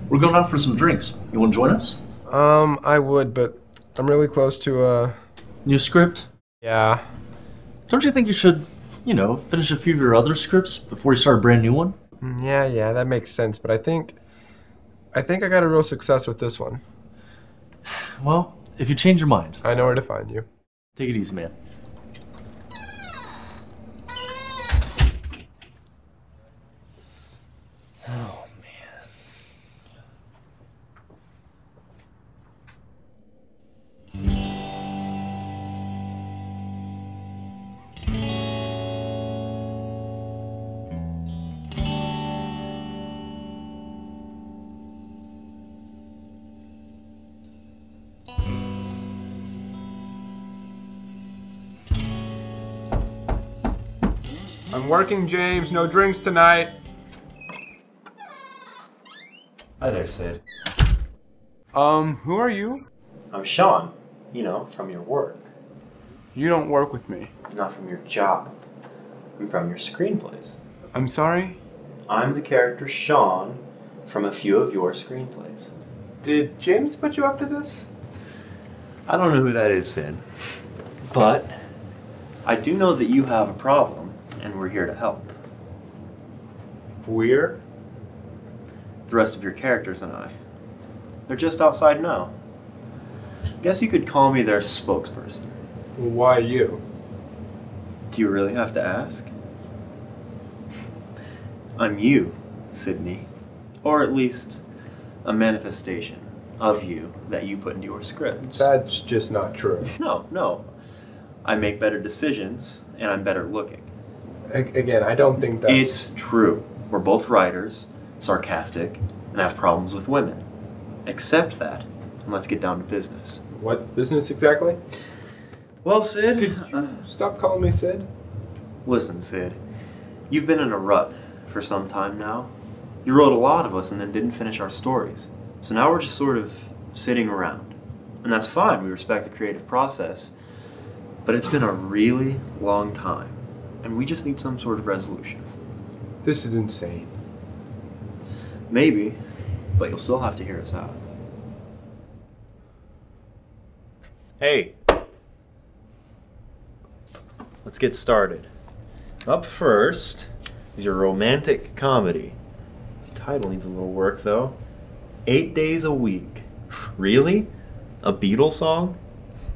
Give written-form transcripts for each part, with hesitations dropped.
We're going out for some drinks. You want to join us? I would, but I'm really close to, New script? Yeah. Don't you think you should, finish a few of your other scripts before you start a brand new one? Yeah, that makes sense, but I think I got a real success with this one. Well, if you change your mind, I know where to find you. take it easy, man. Oh, man. I'm working, James. No drinks tonight. Hi there, Sid. Who are you? I'm Shawn, from your work. You don't work with me. Not from your job. I'm from your screenplays. I'm sorry? I'm the character Shawn from a few of your screenplays. Did James put you up to this? I don't know who that is, Sid. But I do know that you have a problem, and we're here to help. We're? The rest of your characters and I. They're just outside now. Guess you could call me their spokesperson. Why you? Do you really have to ask? I'm you, Sydney. Or at least a manifestation of you that you put into your scripts. That's just not true. No. I make better decisions, and I'm better looking. Again, I don't think that's... It's true. We're both writers, sarcastic, and have problems with women. Accept that, and let's get down to business. What business exactly? Well, Sid... Could you stop calling me Sid? Listen, Sid. You've been in a rut for some time now. You wrote a lot of us and then didn't finish our stories. So now we're just sort of sitting around. And that's fine, we respect the creative process. But it's been a really long time. And we just need some sort of resolution. This is insane. Maybe, but you'll still have to hear us out. Hey. Let's get started. Up first is your romantic comedy. The title needs a little work, though. 8 days a week. Really? A Beatles song?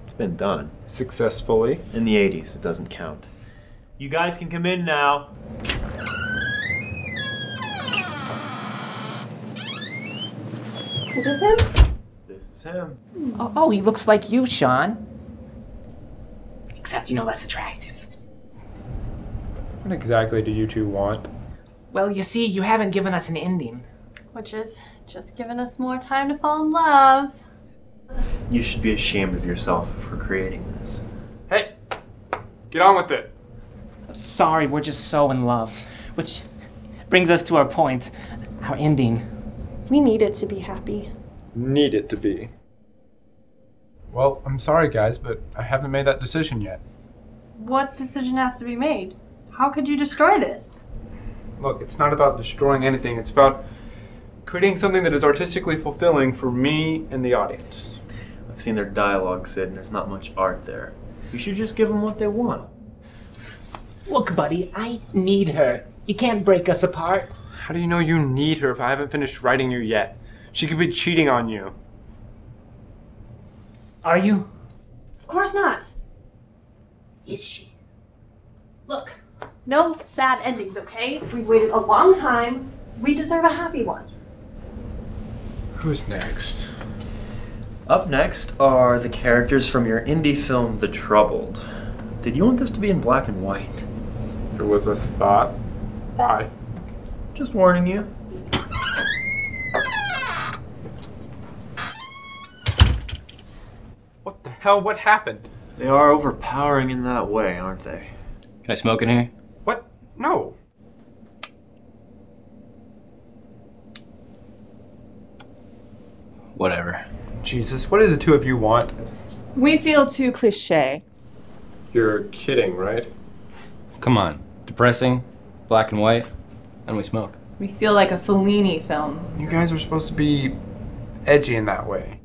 It's been done. Successfully. In the 80s, it doesn't count. You guys can come in now. Is this him? This is him. Oh, he looks like you, Shawn. Except, less attractive. What exactly do you two want? Well, you see, you haven't given us an ending. Which is just giving us more time to fall in love. You should be ashamed of yourself for creating this. Hey! Get on with it! Sorry, we're just so in love. Which brings us to our point, our ending. We need it to be happy. Need it to be. Well, I'm sorry, guys, but I haven't made that decision yet. What decision has to be made? How could you destroy this? Look, it's not about destroying anything. It's about creating something that is artistically fulfilling for me and the audience. I've seen their dialogue, Sid, and there's not much art there. You should just give them what they want. Look, buddy, I need her. You can't break us apart. How do you know you need her if I haven't finished writing you yet? She could be cheating on you. Are you? Of course not. Is she? Look, no sad endings, okay? We've waited a long time. We deserve a happy one. Who's next? Up next are the characters from your indie film, The Troubled. Did you want this to be in black and white? There was a thought. Why? Just warning you. What the hell? What happened? They are overpowering in that way, aren't they? Can I smoke in here? What? No. Whatever. Jesus, what do the two of you want? We feel too cliche. You're kidding, right? Come on. Depressing, black and white, and we smoke. We feel like a Fellini film. You guys are supposed to be edgy in that way.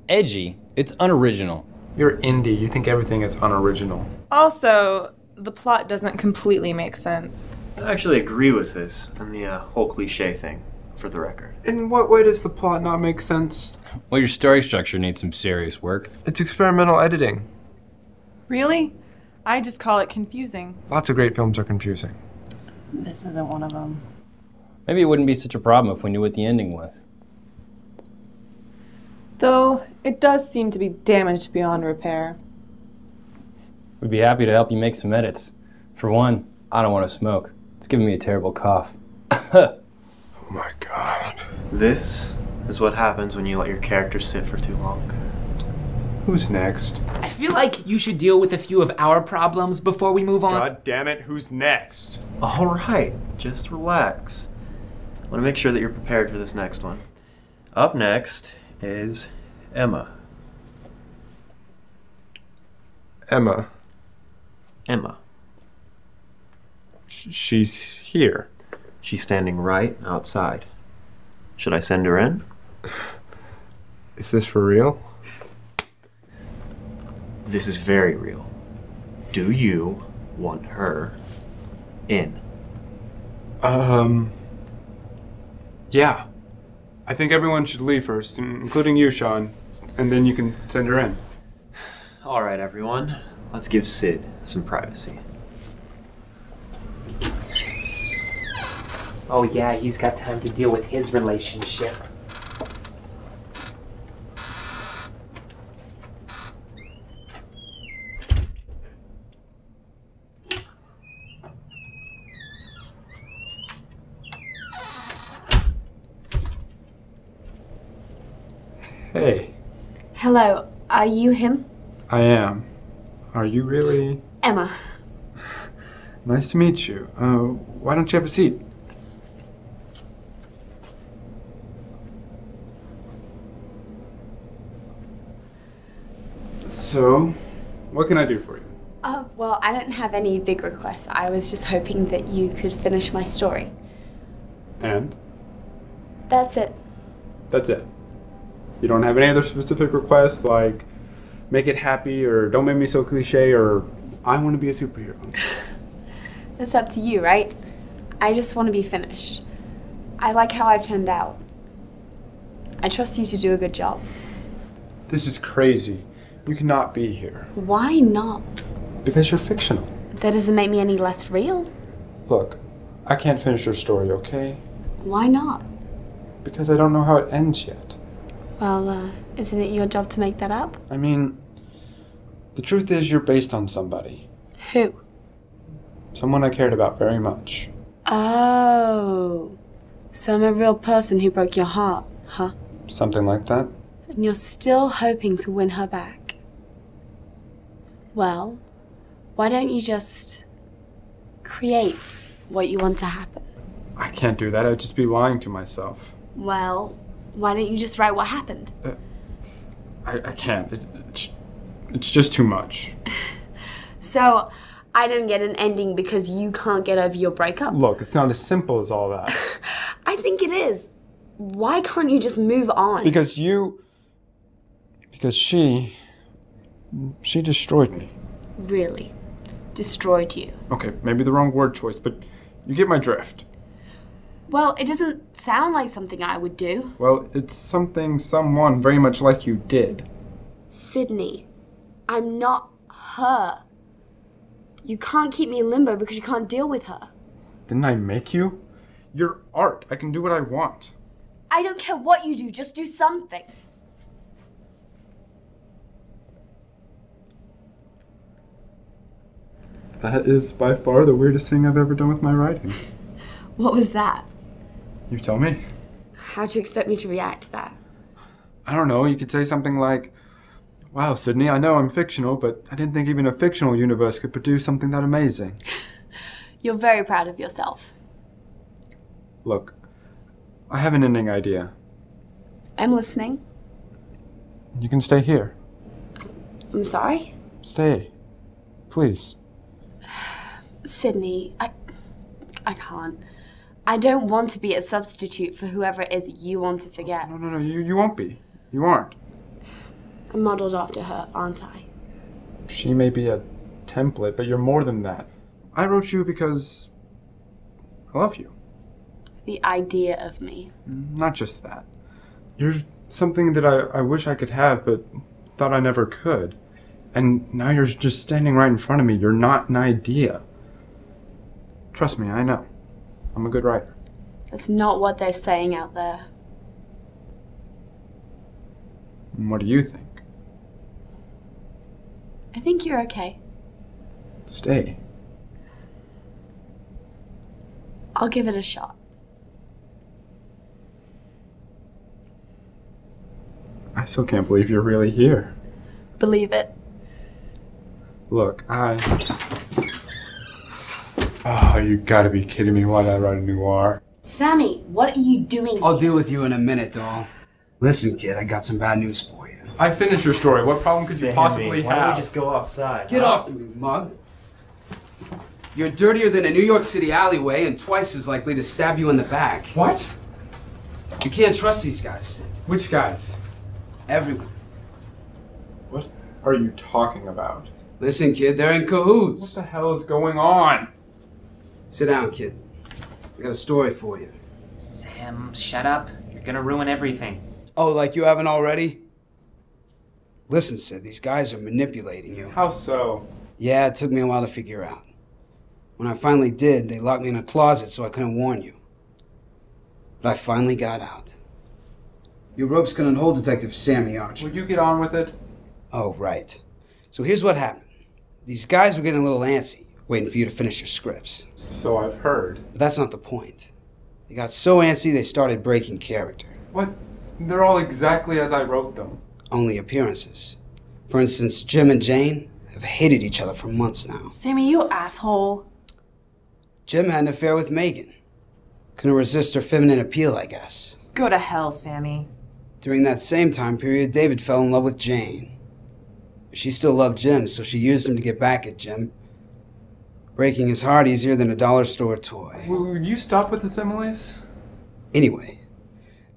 Edgy? It's unoriginal. You're indie. You think everything is unoriginal. Also, the plot doesn't completely make sense. I actually agree with this and the whole cliche thing, for the record. In what way does the plot not make sense? Well, your story structure needs some serious work. It's experimental editing. Really? I just call it confusing. Lots of great films are confusing. This isn't one of them. Maybe it wouldn't be such a problem if we knew what the ending was. Though, it does seem to be damaged beyond repair. We'd be happy to help you make some edits. For one, I don't want to smoke. It's giving me a terrible cough. Oh my god. This is what happens when you let your characters sit for too long. Who's next? I feel like you should deal with a few of our problems before we move on. God damn it, who's next? All right, just relax. I want to make sure that you're prepared for this next one. Up next is Emma. Emma. Emma. She's here. She's standing right outside. Should I send her in? Is this for real? This is very real. Do you want her in? Yeah. I think everyone should leave first, including you, Shawn. And then you can send her in. All right, everyone. Let's give Sid some privacy. Oh yeah, he's got time to deal with his relationship. Hey. Hello, are you him? I am. Are you really? Emma. Nice to meet you. Why don't you have a seat? So, what can I do for you? Well, I don't have any big requests. I was just hoping that you could finish my story. And? That's it. That's it. You don't have any other specific requests, like make it happy, or don't make me so cliche, or I want to be a superhero? It's up to you, right? I just want to be finished. I like how I've turned out. I trust you to do a good job. This is crazy. You cannot be here. Why not? Because you're fictional. That doesn't make me any less real. Look, I can't finish your story, okay? Why not? Because I don't know how it ends yet. Well, isn't it your job to make that up? I mean, the truth is you're based on somebody. Who? Someone I cared about very much. Oh. So I'm a real person who broke your heart, huh? Something like that. And you're still hoping to win her back. Well, why don't you just create what you want to happen? I can't do that. I'd just be lying to myself. Well, why don't you just write what happened? I can't. It's just too much. So, I don't get an ending because you can't get over your breakup? Look, it's not as simple as all that. I think it is. Why can't you just move on? Because she destroyed me. Really? Destroyed you? Okay, maybe the wrong word choice, but you get my drift. Well, it doesn't sound like something I would do. Well, it's something someone very much like you did. Sydney, I'm not her. You can't keep me in limbo because you can't deal with her. Didn't I make you? You're art. I can do what I want. I don't care what you do, just do something. That is by far the weirdest thing I've ever done with my writing. What was that? You tell me. How'd you expect me to react to that? I don't know, you could say something like, wow, Sydney, I know I'm fictional, but I didn't think even a fictional universe could produce something that amazing. You're very proud of yourself. Look, I have an ending idea. I'm listening. You can stay here. I'm sorry? Stay. Please. Sydney, I can't. I don't want to be a substitute for whoever it is you want to forget. No, you won't be. You aren't. I'm modeled after her, aren't I? She may be a template, but you're more than that. I wrote you because I love you. The idea of me. Not just that. You're something that I wish I could have, but thought I never could. And now you're just standing right in front of me. You're not an idea. Trust me, I know. I'm a good writer. That's not what they're saying out there. And what do you think? I think you're okay. Stay. I'll give it a shot. I still can't believe you're really here. Believe it. Look, Oh, you gotta be kidding me. Why did I write a noir? Sammy, what are you doing I'll here? deal with you in a minute, doll. Listen, kid, I got some bad news for you. I finished your story. What problem could you possibly Why don't have? we just go outside? Get off me, mug. You're dirtier than a New York City alleyway and twice as likely to stab you in the back. What? You can't trust these guys, Sid. Which guys? Everyone. What are you talking about? Listen, kid, they're in What cahoots. the hell is going on? Sit down, kid. I got a story for you. Sam, shut up. You're gonna ruin everything. Oh, like you haven't already? Listen, Sid, these guys are manipulating you. How so? Yeah, it took me a while to figure out. When I finally did, they locked me in a closet so I couldn't warn you. But I finally got out. Your rope's gonna hold Detective Sammy, aren't you? Will you get on with it? Oh, right. So here's what happened. These guys were getting a little antsy, waiting for you to finish your scripts. So I've heard. But that's not the point. They got so antsy they started breaking character. What? They're all exactly as I wrote them. Only appearances. For instance, Jim and Jane have hated each other for months now. Sammy, you asshole. Jim had an affair with Megan. Couldn't resist her feminine appeal, I guess. Go to hell, Sammy. During that same time period, David fell in love with Jane. She still loved Jim, so she used him to get back at Jim, breaking his heart easier than a dollar store toy. Would you stop with the similes? Anyway,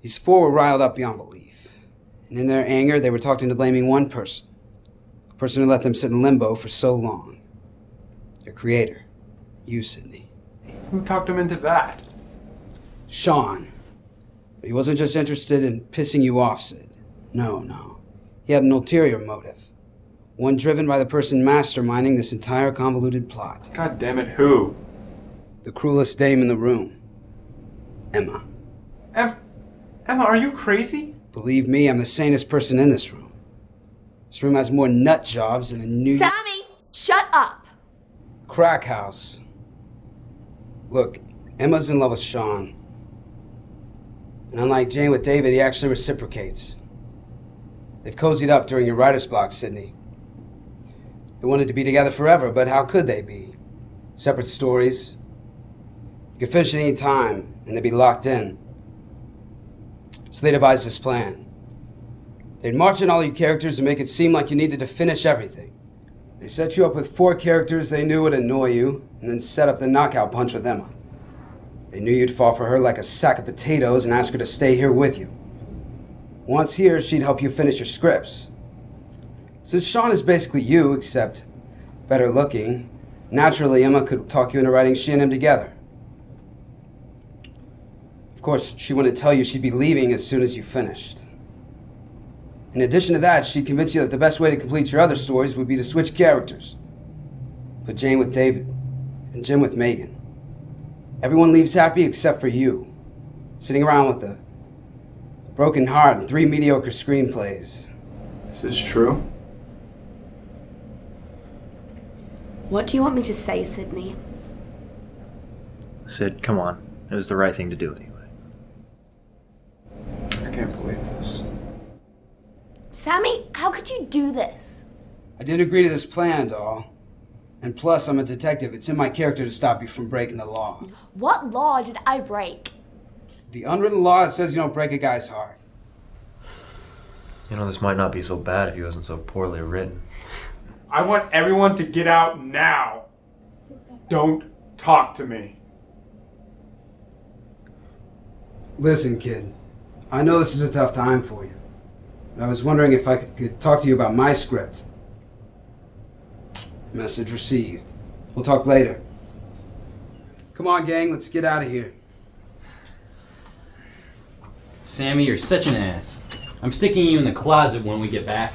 these four were riled up beyond belief. And in their anger, they were talked into blaming one person. The person who let them sit in limbo for so long. Their creator. You, Sydney. Who talked him into that? Shawn. But he wasn't just interested in pissing you off, Sid. No. He had an ulterior motive. One driven by the person masterminding this entire convoluted plot. God damn it, who? The cruelest dame in the room. Emma. Emma, are you crazy? Believe me, I'm the sanest person in this room. This room has more nut jobs than a New York Sammy, shut up! crack house. Look, Emma's in love with Shawn. And unlike Jane with David, he actually reciprocates. They've cozied up during your writer's block, Sydney. They wanted to be together forever, but how could they be? Separate stories. You could finish at any time, and they'd be locked in. So they devised this plan. They'd march in all your characters and make it seem like you needed to finish everything. They set you up with 4 characters they knew would annoy you, and then set up the knockout punch with Emma. They knew you'd fall for her like a sack of potatoes and ask her to stay here with you. Once here, she'd help you finish your scripts. Since Shawn is basically you, except better looking, naturally Emma could talk you into writing she and him together. Of course, she wouldn't tell you she'd be leaving as soon as you finished. In addition to that, she'd convince you that the best way to complete your other stories would be to switch characters. Put Jane with David, and Jim with Megan. Everyone leaves happy except for you, sitting around with a broken heart and 3 mediocre screenplays. Is this true? What do you want me to say, Sydney? Sid, come on. It was the right thing to do anyway. I can't believe this. Sammy, how could you do this? I did agree to this plan, doll. And plus, I'm a detective. It's in my character to stop you from breaking the law. What law did I break? The unwritten law that says you don't break a guy's heart. You know, this might not be so bad if he wasn't so poorly written. I want everyone to get out now. Don't talk to me. Listen, kid. I know this is a tough time for you. But I was wondering if I could talk to you about my script. Message received. We'll talk later. Come on, gang. Let's get out of here. Sammy, you're such an ass. I'm sticking you in the closet when we get back.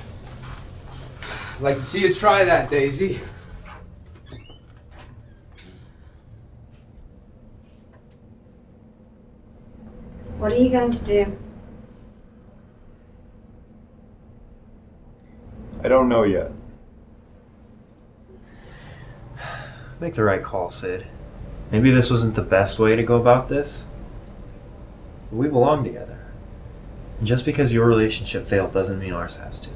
I'd like to see you try that, Daisy. What are you going to do? I don't know yet. Make the right call, Sid. Maybe this wasn't the best way to go about this, but we belong together. And just because your relationship failed doesn't mean ours has to.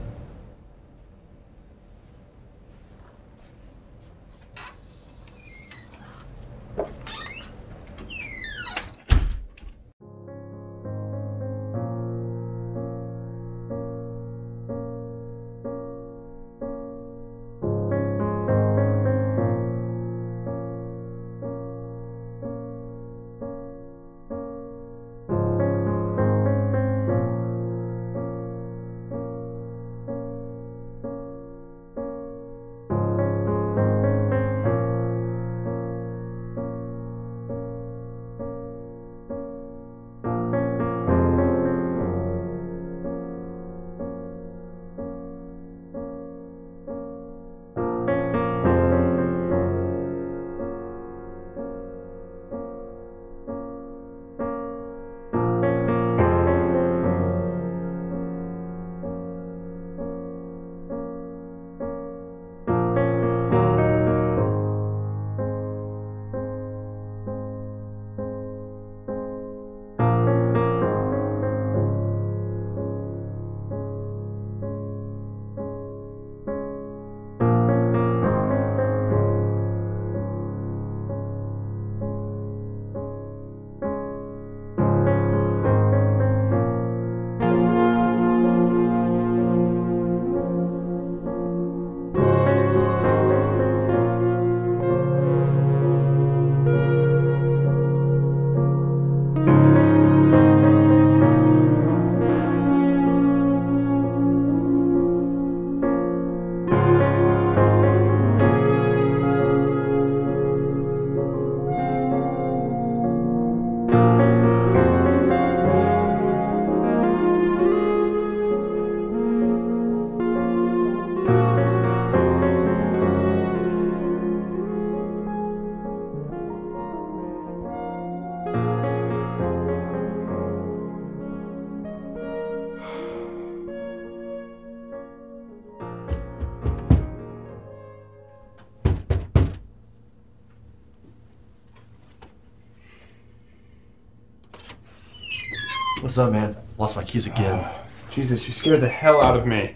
What's up, man? Lost my keys again. Jesus, you scared the hell out of me.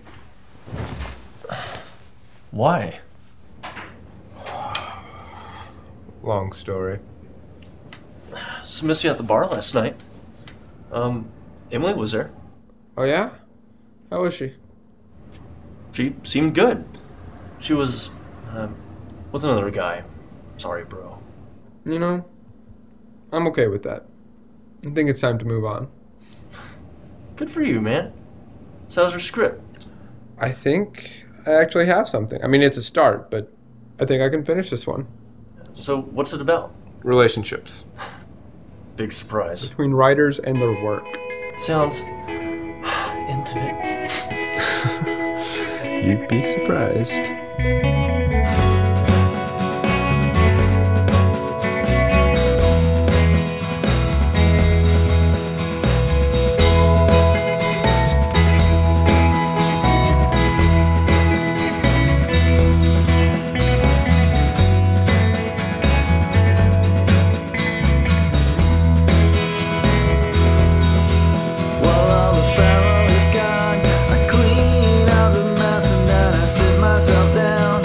Why? Long story. Just missed you at the bar last night. Emily was there. Oh yeah? How was she? She seemed good. She was, with another guy. Sorry, bro. You know, I'm okay with that. I think it's time to move on. Good for you, man. So how's your script? I think I actually have something. I mean, it's a start, but I think I can finish this one. So what's it about? Relationships. Big surprise. Between writers and their work. Sounds intimate. You'd be surprised. Myself down